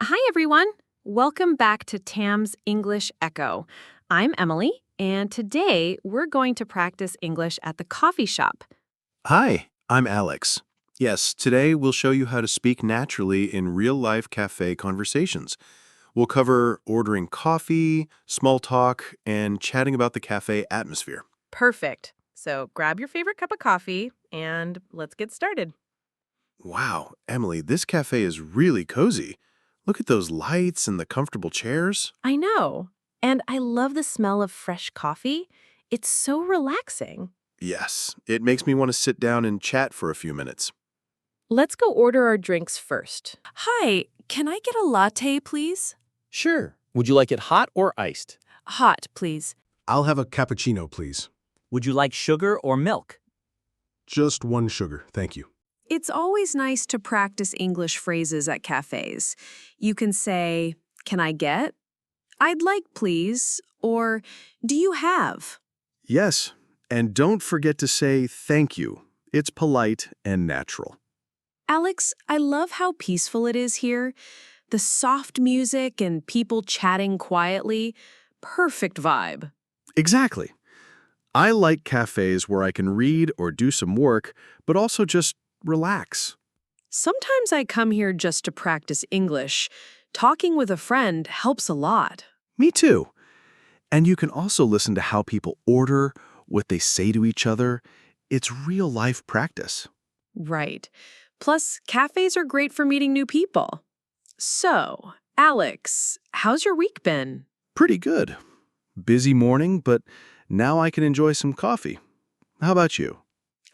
Hi, everyone. Welcome back to Tam's English Echo. I'm Emily, and today we're going to practice English at the coffee shop. Hi, I'm Alex. Yes, today we'll show you how to speak naturally in real-life cafe conversations. We'll cover ordering coffee, small talk, and chatting about the cafe atmosphere. Perfect. So grab your favorite cup of coffee and let's get started. Wow, Emily, this cafe is really cozy. Look at those lights and the comfortable chairs. I know. And I love the smell of fresh coffee. It's so relaxing. Yes, it makes me want to sit down and chat for a few minutes. Let's go order our drinks first. Hi, can I get a latte, please? Sure. Would you like it hot or iced? Hot, please. I'll have a cappuccino, please. Would you like sugar or milk? Just one sugar, thank you. It's always nice to practice English phrases at cafes. You can say, "Can I get?" "I'd like, please," or "Do you have?" Yes, and don't forget to say thank you. It's polite and natural. Alex, I love how peaceful it is here. The soft music and people chatting quietly. Perfect vibe. Exactly. I like cafes where I can read or do some work, but also just relax. Sometimes I come here just to practice English. Talking with a friend helps a lot. Me too. And you can also listen to how people order, what they say to each other. It's real-life practice. Right. Plus, cafes are great for meeting new people. So, Alex, how's your week been? Pretty good. Busy morning, but now I can enjoy some coffee. How about you?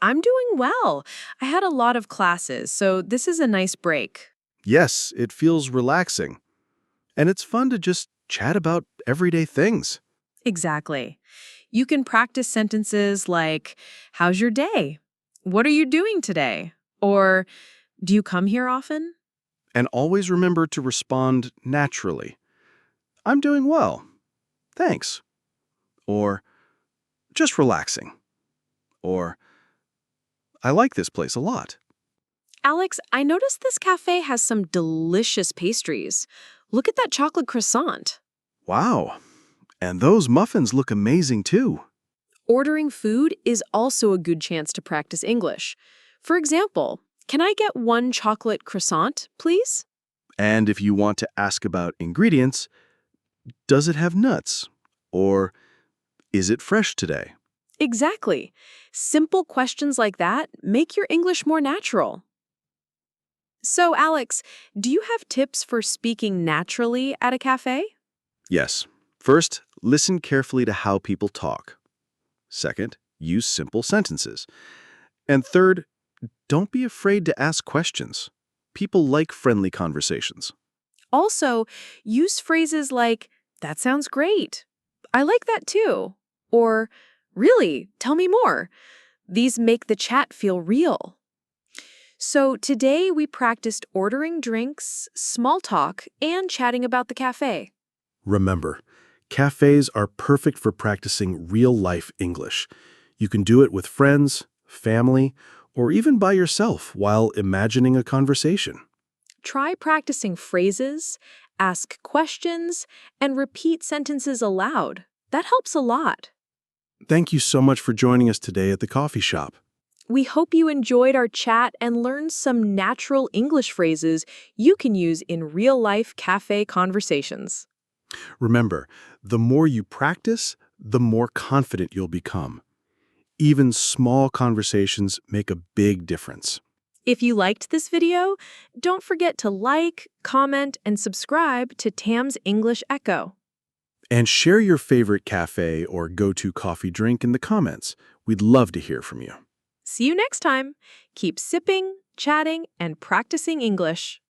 I'm doing well. I had a lot of classes, so this is a nice break. Yes, it feels relaxing. And it's fun to just chat about everyday things. Exactly. You can practice sentences like, "How's your day?" "What are you doing today?" Or, "Do you come here often?" And always remember to respond naturally. I'm doing well. Thanks. Or just relaxing. Or I like this place a lot. Alex, I noticed this cafe has some delicious pastries. Look at that chocolate croissant. Wow. And those muffins look amazing too. Ordering food is also a good chance to practice English. For example, "Can I get one chocolate croissant, please?" And if you want to ask about ingredients, does it have nuts? Or is it fresh today? Exactly. Simple questions like that make your English more natural. So, Alex, do you have tips for speaking naturally at a cafe? Yes. First, listen carefully to how people talk. Second, use simple sentences. And third, don't be afraid to ask questions. People like friendly conversations. Also, use phrases like, "That sounds great." "I like that too." Or, "Really? Tell me more." These make the chat feel real. So, today we practiced ordering drinks, small talk, and chatting about the cafe. Remember, cafes are perfect for practicing real-life English. You can do it with friends, family, or even by yourself while imagining a conversation. Try practicing phrases, ask questions, and repeat sentences aloud. That helps a lot. Thank you so much for joining us today at the coffee shop. We hope you enjoyed our chat and learned some natural English phrases you can use in real-life cafe conversations. Remember, the more you practice, the more confident you'll become. Even small conversations make a big difference. If you liked this video, don't forget to like, comment, and subscribe to Tam's English Echo. And share your favorite cafe or go-to coffee drink in the comments. We'd love to hear from you. See you next time. Keep sipping, chatting, and practicing English.